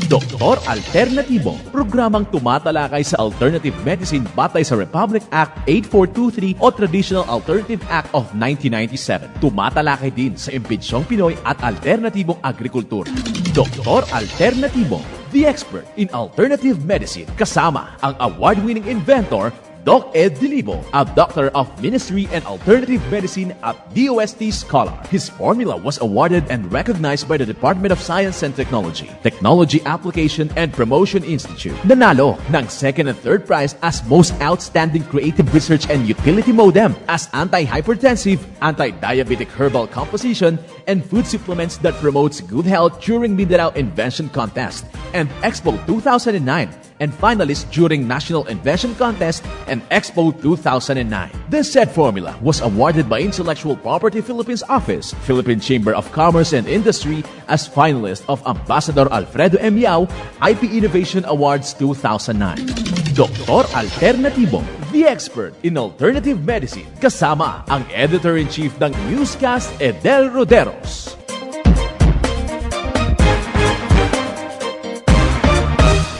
Doktor Alternatibo, programang tumatalakay sa alternative medicine batay sa Republic Act 8423 o Traditional Alternative Act of 1997. Tumatalakay din sa impinsyong Pinoy at alternatibong agrikultura. Doktor Alternatibo, the expert in alternative medicine, kasama ang award-winning inventor Doc Ed Dilibo, a doctor of ministry and alternative medicine at DOST Scholar. His formula was awarded and recognized by the Department of Science and Technology, Technology Application and Promotion Institute. Nanalo ng second and third prize as Most Outstanding Creative Research and Utility Modem, as anti-hypertensive, anti-diabetic herbal composition, and food supplements that promotes good health during Mindanao Invention Contest and Expo 2009, and finalist during National Invention Contest and Expo 2009. This said formula was awarded by Intellectual Property Philippines Office, Philippine Chamber of Commerce and Industry as finalist of Ambassador Alfredo M. Yao IP Innovation Awards 2009. Doktor Alternatibo, the expert in alternative medicine, kasama ang Editor-in-Chief ng Newscast, Edel Roderos.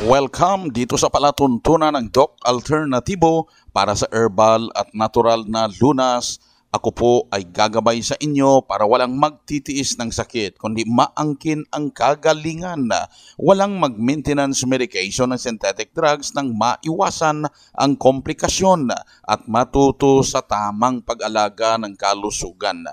Welcome dito sa palatuntunan ng Doc Alternatibo para sa herbal at natural na lunas. Ako po ay gagabay sa inyo para walang magtitiis ng sakit, kundi maangkin ang kagalingan. Walang mag-maintenance medication ng synthetic drugs nang maiwasan ang komplikasyon at matuto sa tamang pag-alaga ng kalusugan.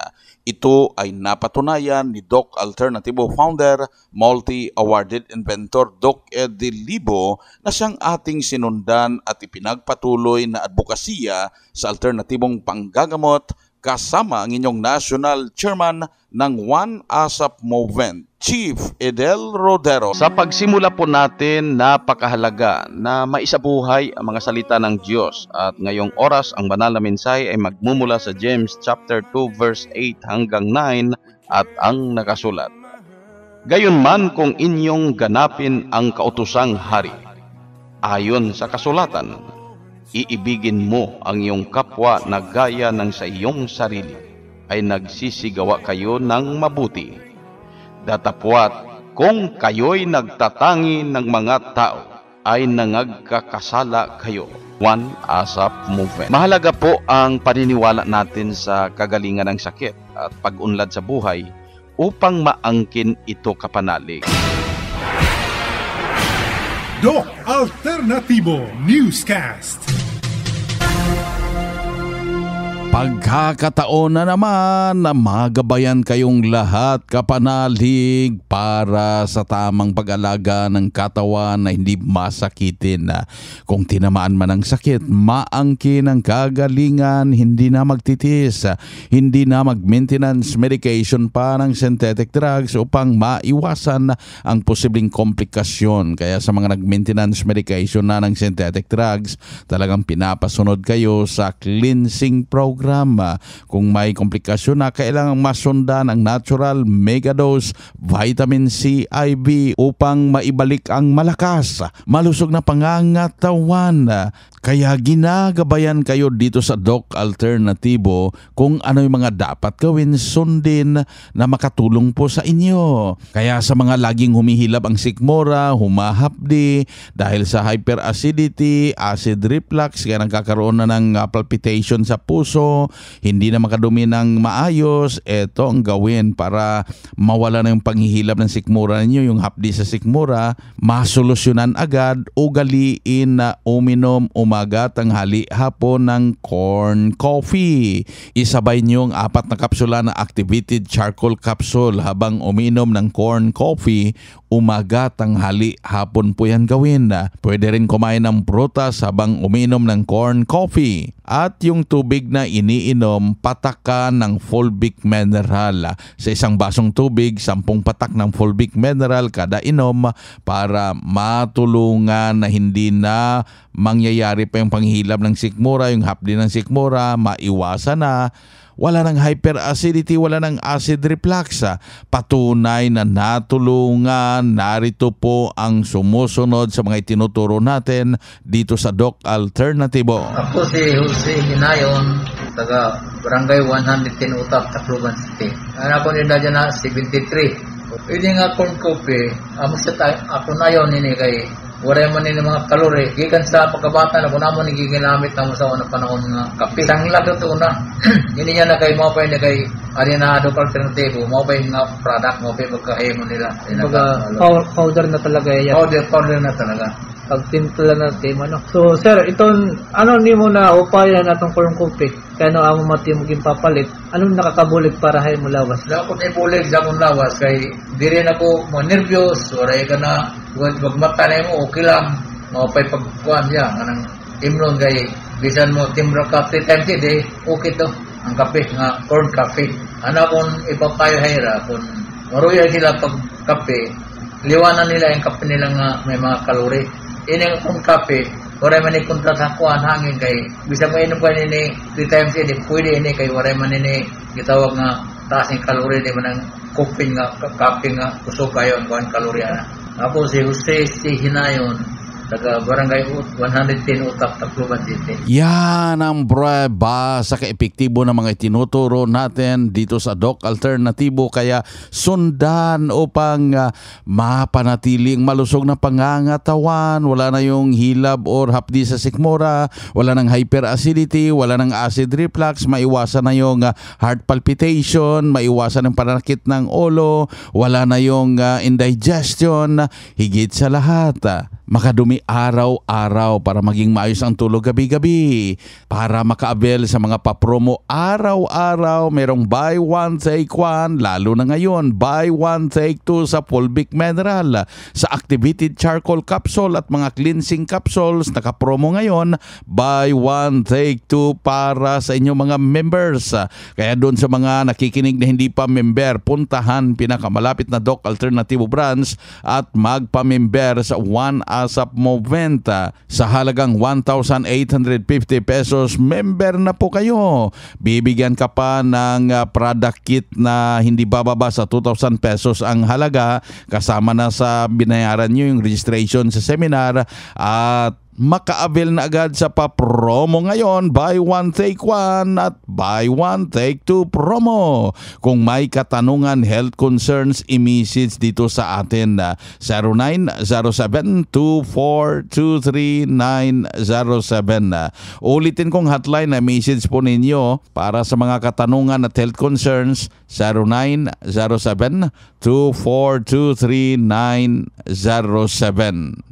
Ito ay napatunayan ni Doc Alternatibo founder, multi-awarded inventor Doc Ed Dilibo na siyang ating sinundan at ipinagpatuloy na advokasya sa alternatibong panggagamot kasama ang inyong National Chairman ng One ASAP Movement, Chief Edel Rodero. Sa pagsimula po natin, napakahalaga na maisabuhay ang mga salita ng Diyos. At ngayong oras, ang banal na mensahe ay magmumula sa James chapter 2 verse 8 hanggang 9 at ang nakasulat. Gayunman kung inyong ganapin ang kautosang hari, ayon sa kasulatan, iibigin mo ang iyong kapwa na gaya ng sa iyong sarili, ay nagsisigawa kayo ng mabuti. Datapwat, kung kayo'y nagtatangi ng mga tao, ay nangagkakasala kayo. One ASAP Movement. Mahalaga po ang paniniwala natin sa kagalingan ng sakit at pag-unlad sa buhay upang maangkin ito kapanalig. Doc Alternatibo Newscast. Pagkakataon na naman na magabayan kayong lahat kapanalig para sa tamang pag-alaga ng katawan na hindi masakitin. Kung tinamaan man ng sakit, maangkin ang kagalingan, hindi na magtitis, hindi na mag-maintenance medication pa ng synthetic drugs upang maiwasan ang posibleng komplikasyon. Kaya sa mga nag-maintenance medication na ng synthetic drugs, talagang pinapasunod kayo sa cleansing program. Kung may komplikasyon na, kailangang masundan ang natural megadose vitamin C IV upang maibalik ang malakas, malusog na pangangatawan. Kaya ginagabayan kayo dito sa Doc Alternatibo kung ano yung mga dapat gawin, sundin na makatulong po sa inyo. Kaya sa mga laging humihilab ang sikmura, humahapdi dahil sa hyperacidity, acid reflux, kaya nagkakaroon na ng palpitation sa puso, hindi na makadumi ng maayos, eto ang gawin para mawala na yung panghihilab ng sikmura ninyo, yung hapdi sa sikmura, masolusyonan agad, ugaliin na uminom umaga, tanghali, hapon ng corn coffee. Isabay niyo ang 4 na kapsula na activated charcoal capsule habang uminom ng corn coffee, umaga, tanghali, hapon po yan gawin. Pwede rin kumain ng prutas habang uminom ng corn coffee. At yung tubig na iniinom, patakan ng fulvic mineral. Sa isang basong tubig, 10 patak ng fulvic mineral kada inom para matulungan na hindi na mangyayari pa yung panghilab ng sikmura, yung hapdi ng sikmura, maiwasan na. Wala ng hyperacidity, wala ng acid reflux. Patunay na natulungan. Narito po ang sumusunod sa mga itinuturo natin dito sa Doc Alternatibo. Ako si Jose Hinayon, taga Barangay 110 Utap, Tacloban City. Anak ko nila dyan na 73. Pwede nga corn coffee, ako na yun ini kay wala man nila mga kalori. Gikan sa pagkabata na kung naman giginamit na mo sa unang panahon nga kape. Sanglag ito na. Hindi niya na kay mo pa na kay arinado alternatibo. Mo pa yung product mo pa pagkahimo nila. Powder na talaga yan. Powder na talaga. Pagtimpla natin, ano. So, sir, itong, ni mo na upaya na itong corn coffee? Kaya amo mati mo papalit, anong nakakabulig para hay mo lawas? Dapat ibulig sa akong lawas, kay di rin ako mo nervyos, waray ka na, magmata na mo, okay lang, mapay pagkuhan niya, anang imnon kay, bisan mo timbra ka 3 times a day, okay to, ang kape, nga corn coffee. Ano kung ipapayo hayra, kung maruya sila pag kape, liwanan nila yung kape nila nga may mga kalori. Ini kung kape, waray man ipunta sa kuhan hangin kay bisa mo inom ka nini 3 times a day, pwede ini kay waray man nini gitawag nga taas ng kalori di man ang kape nga kusog kayo ang kuhan kalori na. Ako si Jose C. Hinayon, taga Barangay 110 Utap, Tacloban City. Yan ang prueba sa kaepektibo ng mga itinuturo natin dito sa Doc Alternatibo. Kaya sundan upang mapanatiling malusog na pangangatawan. Wala na yung hilab or hapdi sa sikmura. Wala ng hyperacidity. Wala ng acid reflux. Maiwasan na yung heart palpitation. Maiwasan ang pananakit ng ulo. Wala na yung indigestion. Higit sa lahat, makadumi araw-araw para maging maayos ang tulog gabi-gabi. Para maka-avail sa mga papromo araw-araw, merong buy one take one, lalo na ngayon, buy one take two sa Fulvic Mineral, sa activated charcoal capsule at mga cleansing capsules. Naka-promo ngayon, buy one take two para sa inyong mga members. Kaya doon sa mga nakikinig na hindi pa member, puntahan pinakamalapit na Doc Alternativo branch at magpa-member sa One ASAP Movement. Sa halagang 1,850 pesos, member na po kayo. Bibigyan ka pa ng product kit na hindi bababa sa 2,000 pesos ang halaga. Kasama na sa binayaran nyo yung registration sa seminar at maka-avail na agad sa pa-promo ngayon, buy one take one at buy one take two promo. Kung may katanungan, health concerns, i-message dito sa atin 0907-2423-907. Ulitin kong hotline na message po ninyo para sa mga katanungan at health concerns, 0907-2423-907.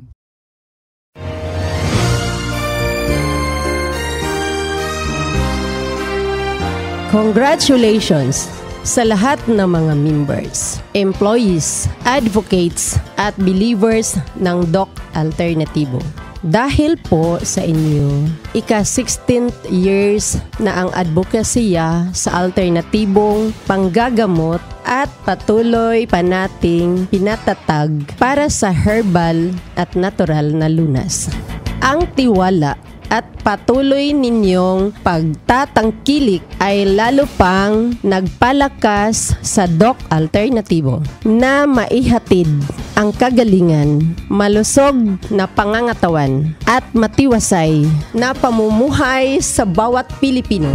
Congratulations sa lahat ng mga members, employees, advocates at believers ng Doc Alternativo. Dahil po sa inyo, ika-16th years na ang advokasya sa alternatibong panggagamot at patuloy pa nating pinatatag para sa herbal at natural na lunas. Ang tiwala at patuloy ninyong pagtatangkilik ay lalo pang nagpalakas sa Doc Alternativo na maihatid ang kagalingan, malusog na pangangatawan at matiwasay na pamumuhay sa bawat Pilipino.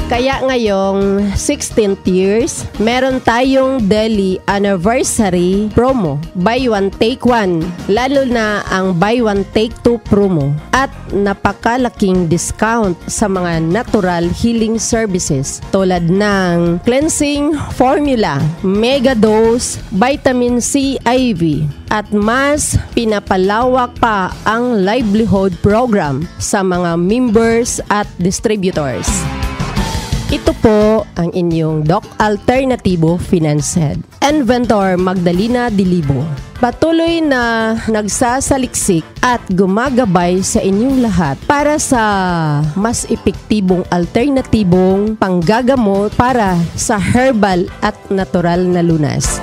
Kaya ngayong 16th years, meron tayong daily anniversary promo, buy one take one, lalo na ang buy one take two promo at napakalaking discount sa mga natural healing services tulad ng cleansing formula, mega dose, vitamin C IV at mas pinapalawak pa ang livelihood program sa mga members at distributors. Ito po ang inyong Doc Alternativo Finance Head, Inventor Magdalena Dilibo. Patuloy na nagsasaliksik at gumagabay sa inyong lahat para sa mas epektibong alternatibong panggagamot para sa herbal at natural na lunas.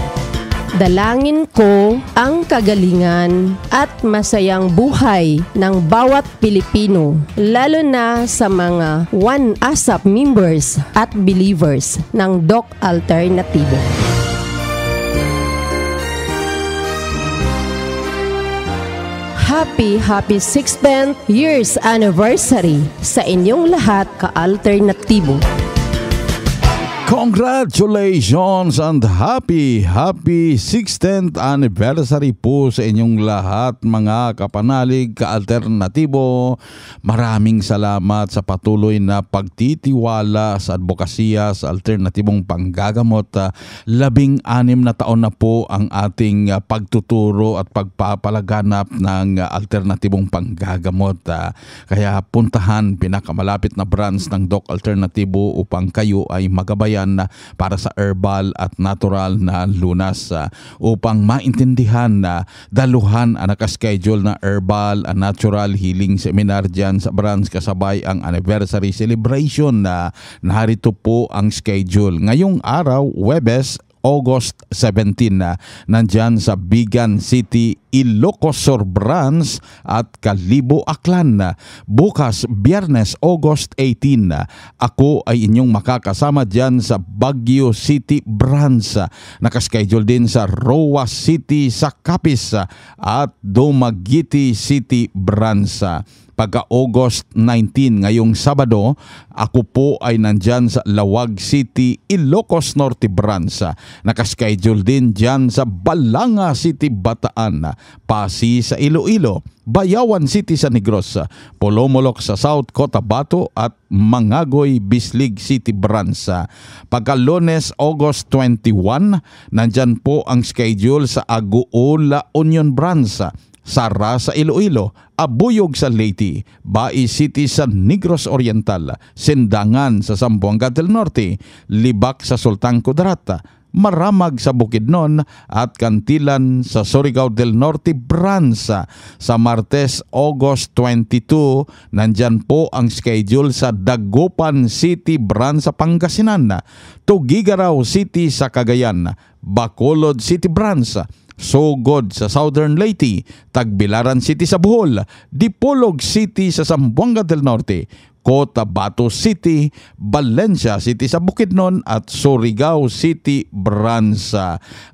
Dalangin ko ang kagalingan at masayang buhay ng bawat Pilipino, lalo na sa mga One ASAP members at believers ng Doc Alternativo. Happy 16th years anniversary sa inyong lahat ka-alternatibo. Congratulations and happy 16th anniversary po sa inyong lahat mga kapanalig ka-alternatibo. Maraming salamat sa patuloy na pagtitiwala sa advokasya sa alternatibong panggagamot. 16 na taon na po ang ating pagtuturo at pagpapalaganap ng alternatibong panggagamot. Kaya puntahan pinakamalapit na branch ng Doc Alternatibo upang kayo ay magabayan para sa herbal at natural na lunas upang maintindihan na daluhan ang nakaschedule na herbal and natural healing seminar dyan sa branch kasabay ang anniversary celebration na narito po ang schedule. Ngayong araw, Huwebes, August 17 na nandyan sa Bigan City, Ilocos Sur Branch at Kalibo, Aklan. Bukas, Biyernes, August 18 na ako ay inyong makakasama dyan sa Baguio City Branch. Nakaschedule din sa Roa City sa Capiz at Dumaguete City Branch. Pagka August 19 ngayong Sabado, ako po ay nandyan sa Lawag City, Ilocos Norte Branch. Nakaschedule din dyan sa Balanga City, Bataan, Pasi sa Iloilo, Bayawan City sa Negros, Polomolok sa South Cotabato at Mangagoy, Bislig City Branch. Pagka Lunes, August 21, nandyan po ang schedule sa Aguola Union Branch, Sara sa Iloilo, Abuyog sa Leyte, Bai City sa Negros Oriental, Sindangan sa Zamboanga del Norte, Libak sa Sultan Kudarat, Maramag sa Bukidnon at Kantilan sa Surigao del Norte Branch. Sa Martes, August 22, nandyan po ang schedule sa Dagupan City Branch sa Pangasinan, Tugigaraw City sa Cagayan, Bacolod City Branch, Sogod sa Southern Leyte, Tagbilaran City sa Bohol, Dipolog City sa Zamboanga del Norte, Cotabato City, Valencia City sa Bukidnon at Surigao City Branch.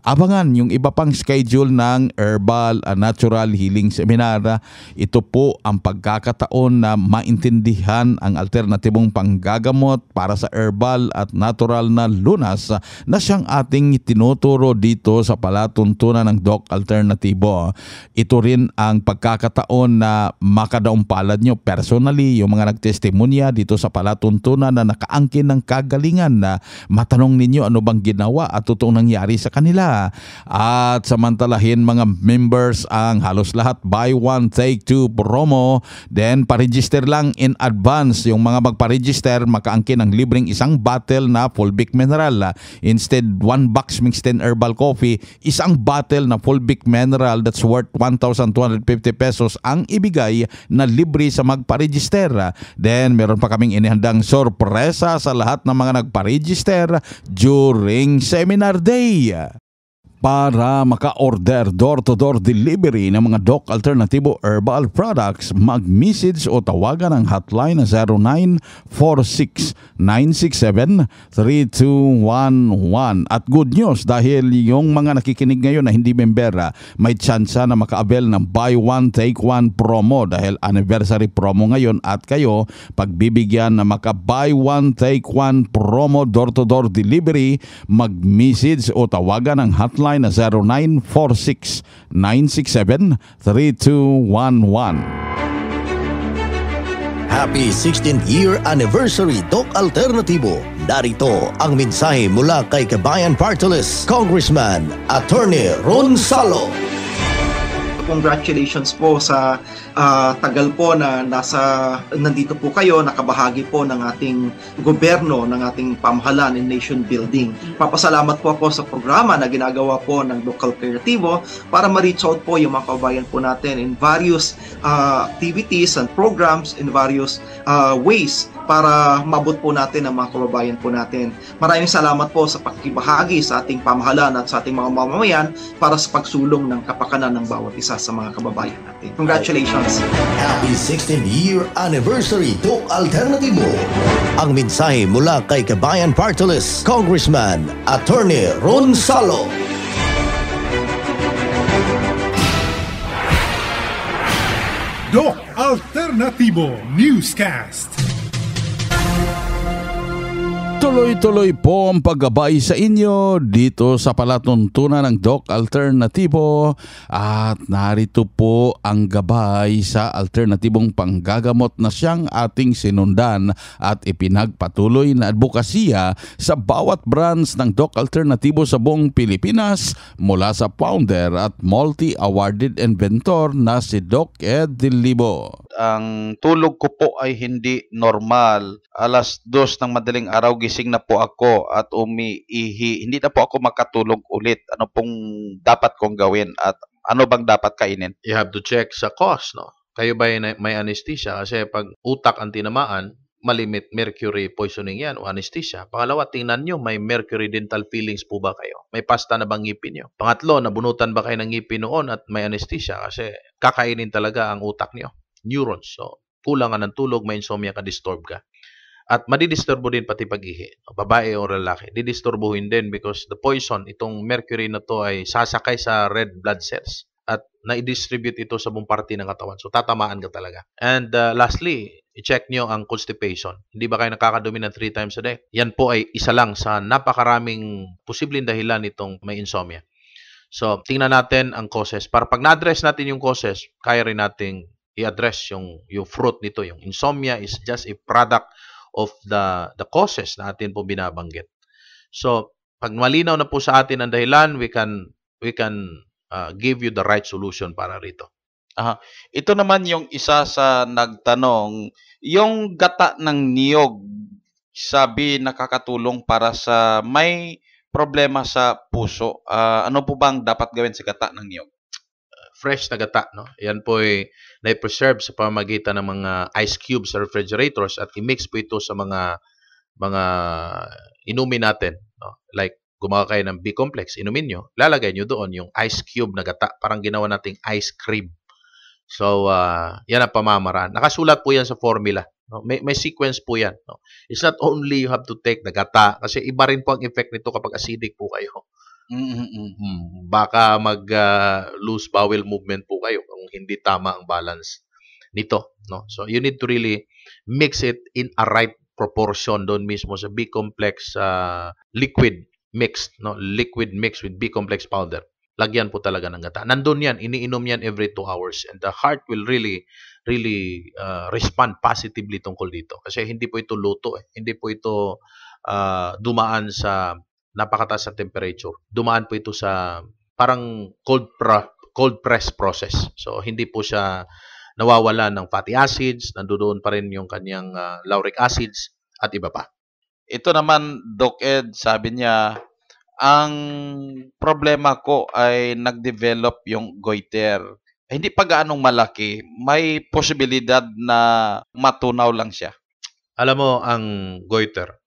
Abangan yung iba pang schedule ng Herbal and Natural Healing Seminar. Ito po ang pagkakataon na maintindihan ang alternatibong panggagamot para sa herbal at natural na lunas na siyang ating tinuturo dito sa palatuntunan ng Doc Alternatibo. Ito rin ang pagkakataon na makadaumpalad nyo personally yung mga nagtestimonya dito sa palatuntunan na nakaangkin ng kagalingan na matanong ninyo ano bang ginawa at totoong nangyari sa kanila. At samantalahin mga members ang halos lahat buy one take two promo. Then paregister lang in advance. Yung mga magparegister makaangkin ng libreng isang bottle na Fulvic Mineral. Instead 1 box mixed in herbal coffee, isang bottle na Fulvic Mineral that's worth 1,250 pesos ang ibigay na libre sa magparegister. Then meron pa kaming inihandang sorpresa sa lahat ng mga nagpa-register during Seminar Day. Para maka-order door-to-door delivery ng mga Doc Alternatibo Herbal Products, mag-message o tawagan ang hotline na 0946-967-3211. At good news dahil yung mga nakikinig ngayon na hindi member, may tsansa na maka-avail ng buy one take one promo dahil anniversary promo ngayon at kayo pagbibigyan na maka-buy one take one promo door-to-door delivery, mag-message o tawagan ang hotline na 0946-967-3211. Happy 16th year anniversary Doc Alternatibo. Narito ang mensahe mula kay Kabayan Party List, Congressman Attorney Ron Salo. Congratulations po sa tagal po na nandito po kayo, nakabahagi po ng ating gobyerno, ng ating pamahalaan in nation building. Papasalamat po ako sa programa na ginagawa po ng Doc Alternatibo para ma-reach out po yung mga kababayan po natin in various activities and programs, in various ways para mabot po natin ang mga kababayan po natin. Maraming salamat po sa pagkibahagi sa ating pamahalaan at sa ating mga mamamayan para sa pagsulong ng kapakanan ng bawat isa sa mga kababayan natin. Congratulations! Happy 16th year anniversary Doc Alternatibo. Ang mensahe mula kay Kabayan Party List, Congressman Attorney Ron Salo. Doc Alternatibo Newscast. Tuloy-tuloy po ang paggabay sa inyo dito sa palatuntunan ng Doc Alternatibo at narito po ang gabay sa alternatibong panggagamot na siyang ating sinundan at ipinagpatuloy na advokasya sa bawat branch ng Doc Alternatibo sa buong Pilipinas mula sa founder at multi-awarded inventor na si Doc Ed Dilibo. Ang tulog ko po ay hindi normal. Alas 2 ng madaling araw gising na po ako at umiihi. Hindi na po ako makatulog ulit. Ano pong dapat kong gawin at ano bang dapat kainin? You have to check sa cause, no? Kayo ba may anesthesia? Kasi pag utak ang tinamaan, malimit mercury poisoning yan o anesthesia. Pangalawa, tingnan nyo, may mercury dental fillings po ba kayo? May pasta na bang ngipin nyo? Pangatlo, nabunutan ba kayo ng ngipin noon at may anesthesia? Kasi kakainin talaga ang utak nyo. Neurons. So, kulangan ng tulog, may insomnia ka, disturb ka. At madidisturbo din pati pag-ihi. Babae o lalaki. Didisturbuhin din because the poison, itong mercury na to ay sasakay sa red blood cells. At na-distribute ito sa buong parte ng katawan. So, tatamaan ka talaga. And lastly, i-check nyo ang constipation. Hindi ba kayo nakakadumi ng 3 times a day? Yan po ay isa lang sa napakaraming posibleng dahilan itong may insomnia. So, tingnan natin ang causes. Para pag na-address natin yung causes, kaya rin nating i-address yung fruit nito. Yung insomnia is just a product of the causes na atin po binabanggit. So, pag malinaw na po sa atin ang dahilan, we can give you the right solution para rito. Ito naman yung isa sa nagtanong, yung gata ng niyog, sabi nakakatulong para sa may problema sa puso. Ano po bang dapat gawin sa gata ng niyog? Fresh na gata, no? Yan po ay na-preserve sa pamamagitan ng mga ice cubes sa refrigerators at i-mix po ito sa mga inumin natin, no? Like gumawa kayo ng B-complex, inumin nyo, lalagay nyo doon yung ice cube na gata, parang ginawa nating ice cream. So, yan ang pamamaraan. Nakasulat po yan sa formula. No? May sequence po yan. No? It's not only you have to take the gata, kasi iba rin po ang effect nito kapag acidic po kayo. Baka mag-lose bowel movement po kayo kung hindi tama ang balance nito. No? So, you need to really mix it in a right proportion doon mismo sa B-complex liquid mixed. No? Liquid mixed with B-complex powder. Lagyan po talaga ng gata. Nandun yan, iniinom yan every 2 hours. And the heart will really respond positively tungkol dito. Kasi hindi po ito luto. Hindi po ito dumaan sa napakataas na temperature. Dumaan po ito sa parang cold press process. So, hindi po siya nawawala ng fatty acids, nandoon pa rin yung kanyang lauric acids at iba pa. Ito naman, Doc Ed, sabi niya, ang problema ko ay nag-develop yung goiter. Hindi pa gaanong malaki. May posibilidad na matunaw lang siya. Alam mo, ang goiter,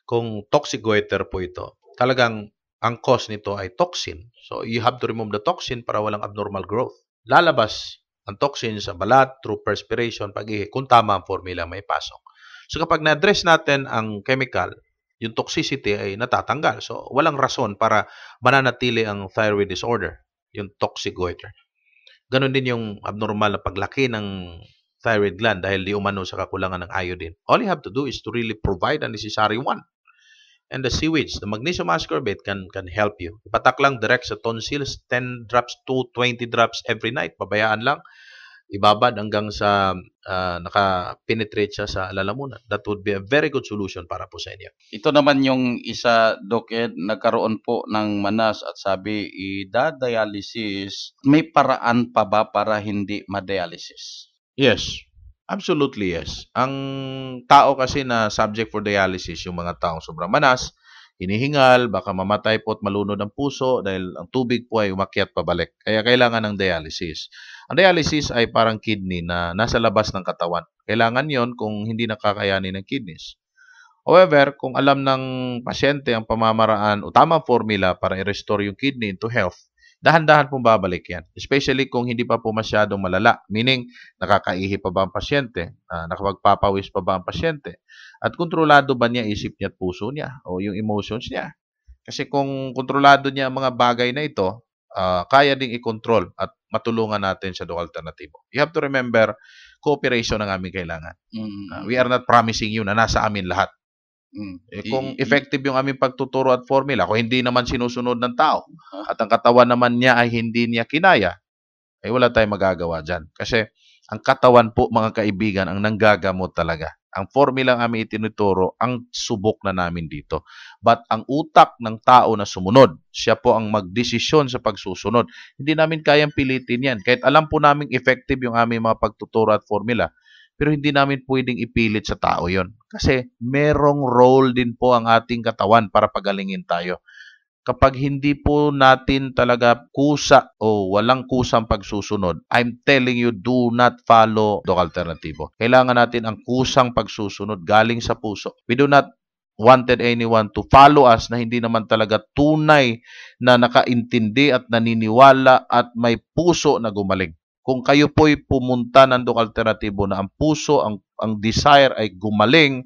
kung toxic goiter po ito, talagang ang cause nito ay toxin. So, you have to remove the toxin para walang abnormal growth. Lalabas ang toxin sa balat through perspiration, pag-ihi, kung tama ang formula may pasok. So, kapag na-address natin ang chemical, yung toxicity ay natatanggal. So, walang rason para mananatili ang thyroid disorder, yung toxic goiter. Ganon din yung abnormal na paglaki ng thyroid gland dahil di umano sa kakulangan ng iodine. All you have to do is to really provide the necessary one. And the sewage, the magnesium ascorbate can help you. Ipatak lang direct sa tonsils, 10 drops to 20 drops every night. Pabayaan lang. Ibabad hanggang sa naka-penetrate siya sa lalamunan. That would be a very good solution para po sa inyo. Ito naman yung isa, Doc Ed, nagkaroon po ng manas at sabi, i-dialysis. May paraan pa ba para hindi ma-dialysis? Yes. Absolutely, yes. Ang tao kasi na subject for dialysis, yung mga taong sobrang manas, hinihingal, baka mamatay po at malunod ang puso dahil ang tubig po ay umakyat pabalik. Kaya kailangan ng dialysis. Ang dialysis ay parang kidney na nasa labas ng katawan. Kailangan yon kung hindi nakakayanin ng kidneys. However, kung alam ng pasyente ang pamamaraan o tamang formula para i-restore yung kidney into health, dahan-dahan pong babalik yan. Especially kung hindi pa po masyadong malala. Meaning, nakakaihi pa ba ang pasyente? Nakapagpapawis pa ba ang pasyente? At kontrolado ba niya isip niya at puso niya? O yung emotions niya? Kasi kung kontrolado niya ang mga bagay na ito, kaya ding i-control at matulungan natin sa Doc Alternatibo. You have to remember, cooperation ang aming kailangan. We are not promising you na nasa amin lahat. Kung effective yung aming pagtuturo at formula, kung hindi naman sinusunod ng tao, at ang katawan naman niya ay hindi niya kinaya, ay wala tayong magagawa dyan. Kasi ang katawan po, mga kaibigan, ang nanggagamot talaga. Ang formula ang aming itinuturo, ang subok na namin dito. But ang utak ng tao na sumunod, siya po ang magdesisyon sa pagsusunod. Hindi namin kayang pilitin yan. Kahit alam po namin effective yung aming mga pagtuturo at formula, pero hindi namin pwedeng ipilit sa tao yon. Kasi merong role din po ang ating katawan para pagalingin tayo. Kapag hindi po natin talaga kusa o walang kusang pagsusunod, I'm telling you, do not follow Doc Alternativo. Kailangan natin ang kusang pagsusunod galing sa puso. We do not wanted anyone to follow us na hindi naman talaga tunay na nakaintindi at naniniwala at may puso na gumaling. Kung kayo po'y pumunta ng Doc Alternativo na ang puso, ang desire ay gumaling,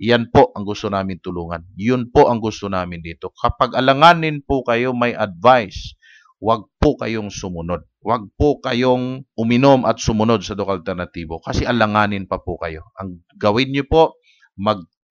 yan po ang gusto namin tulungan. Yun po ang gusto namin dito. Kapag alanganin po kayo may advice, wag po kayong sumunod. Wag po kayong uminom at sumunod sa Doc Alternativo kasi alanganin pa po kayo. Ang gawin niyo po,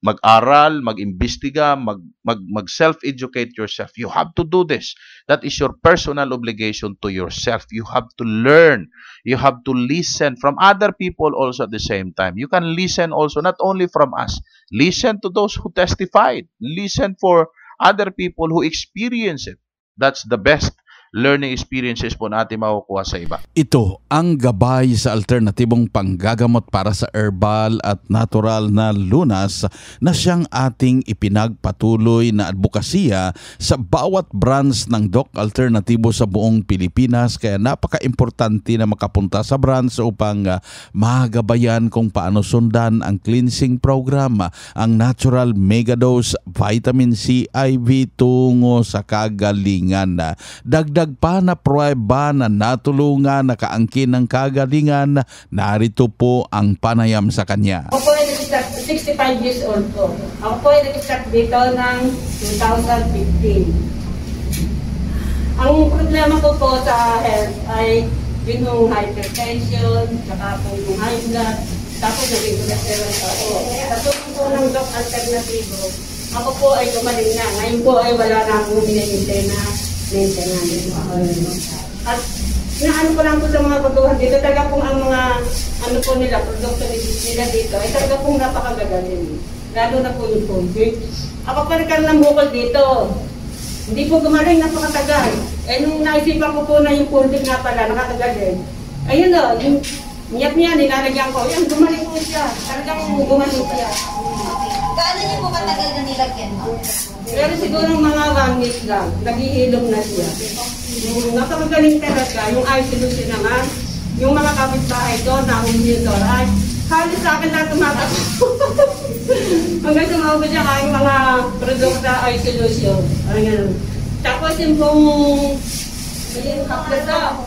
mag-aral, mag-imbestiga, mag-self-educate yourself. You have to do this. That is your personal obligation to yourself. You have to learn. You have to listen from other people also at the same time. You can listen also not only from us. Listen to those who testified. Listen for other people who experience it. That's the best learning experiences po natin makukuha sa iba. Ito ang gabay sa alternatibong panggagamot para sa herbal at natural na lunas na siyang ating ipinagpatuloy na advokasya sa bawat branch ng Doc Alternativo sa buong Pilipinas. Kaya napaka-importante na makapunta sa branch upang magabayan kung paano sundan ang cleansing program, ang Natural Megadose Vitamin C IV tungo sa kagalingan. Dagdag pa na pruweba na natulungan na kaangkin ng kagalingan, narito po ang panayam sa kanya. Ako po ay nag-start 65 years old po. Ako po ay nag-start dito ng 2015. Ang problema ko po sa health ay yun yung hypertension, saka po yung high blood, tapos naging cholesterol ako. Sa tulong po ng Doc Alternativo, ako po ay gumaling na. Ngayon po ay wala na akong minimintay na maintenance. At inaano ko lang po sa mga baguhan dito, talaga pong ang mga ano po nila, produkto nila dito, ay talaga pong napakagagaling. Lalo na po yung COVID. Ako pa nagkaroon ng bukol dito. Hindi po gumaling, napakatagal. Eh nung naisipan ko po na yung COVID nga pala, nakakagaling. Ayun o, yung niyap niya, nilalagyan ko, yan, gumaling po siya. Talagang gumaling siya. Gaano niyo po katagal na nilagyan mo? Pero siguro mga 1 week lang, naghihilom na siya. Napakagaling talaga, yung isolation naman, yung mga kapitbahay doon, nahuli doon, ay halos sa akin lang tumatakbo. Hanggang sumabot siya kayong mga produkto isolation. Tapos yung pong, yung kaplasa,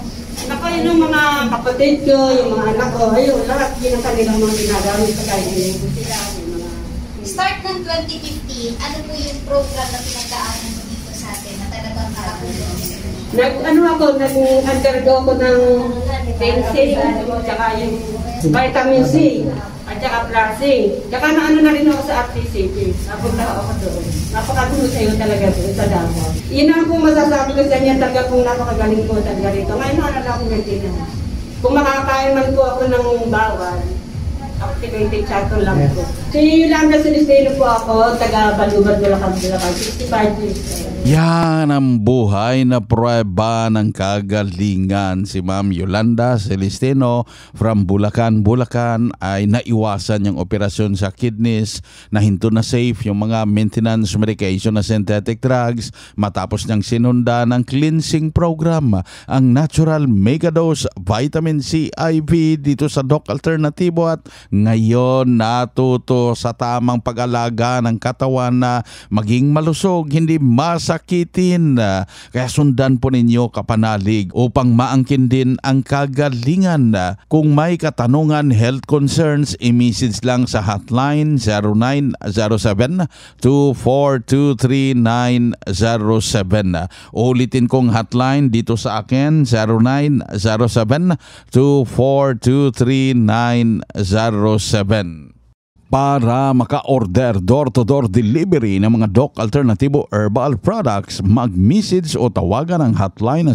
ako yun yung mga kapatid ko, yung mga anak ko, ayun, lahat yun ang kanilang mga ginagawa sa kahit sila. Start ng 2015, ano po yung program na pinagdaanan mo dito sa atin na talagang nakatulong? Nag-undergo ko ng ginseng, tsaka yung vitamin C, at tsaka plasing. Tsaka na rin ako sa RTCP. Napunta ako doon. Napakatulong sa'yo talaga doon sa Davao. Yun ang kung masasabi ko sa niya, talaga kung napakagaling po talaga rito. Ngayon na akong nagtinan. Kung makakain man po ako ng bawal, activated chato lang po. Si Yolanda Celestino po ako, taga Balubad, Bulacan, 65 years old. Yan ang buhay na pruweba ng kagalingan. Si Ma'am Yolanda Celestino from Bulacan, ay naiwasan yung operasyon sa kidneys, na hinto na safe yung mga maintenance medication na synthetic drugs matapos niyang sinunda ng cleansing program, ang Natural Megadose Vitamin C IV dito sa Doc Alternativo, at ngayon natuto sa tamang pag-alaga ng katawan na maging malusog, hindi masakitin. Kaya sundan po ninyo kapanalig upang maangkin din ang kagalingan. Kung may katanungan, health concerns, i-message lang sa hotline 0907-2423907. Ulitin kong hotline dito sa akin, 0907-2423907. Para maka-order door-to-door delivery ng mga Doc Alternativo Herbal Products, mag-message o tawagan ang hotline na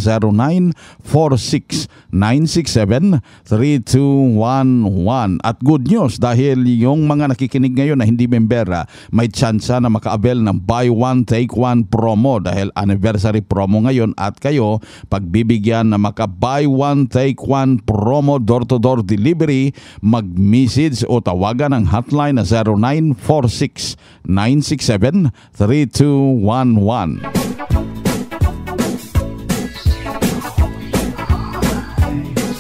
0946-967-3211. At good news dahil yung mga nakikinig ngayon na hindi membera, may tsansa na maka-avail ng buy one take one promo dahil anniversary promo ngayon at kayo pagbibigyan na maka-buy one take one promo door-to-door delivery, mag-message o tawagan ang hotline na 0946-967-3211.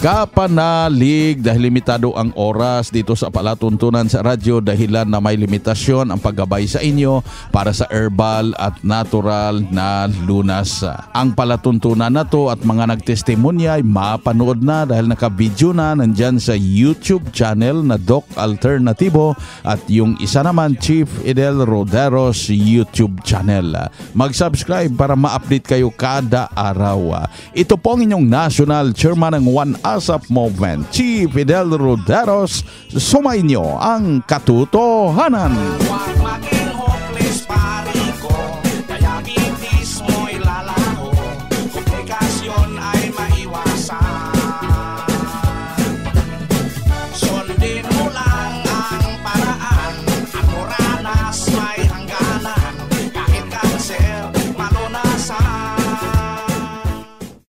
Kapanalig dahil limitado ang oras dito sa palatuntunan sa radyo dahilan na may limitasyon ang paggabay sa inyo para sa herbal at natural na lunas. Ang palatuntunan na to at mga nagtestimonya ay mapanood na dahil naka-video na nandyan sa YouTube channel na Doc Alternativo at yung isa naman Chief Idel Roderos YouTube channel. Mag-subscribe para ma-update kayo kada araw. Ito po ang inyong National Chairman ng One ASAP Movement, Chief Idel Roderos, sumainyo ang katotohanan.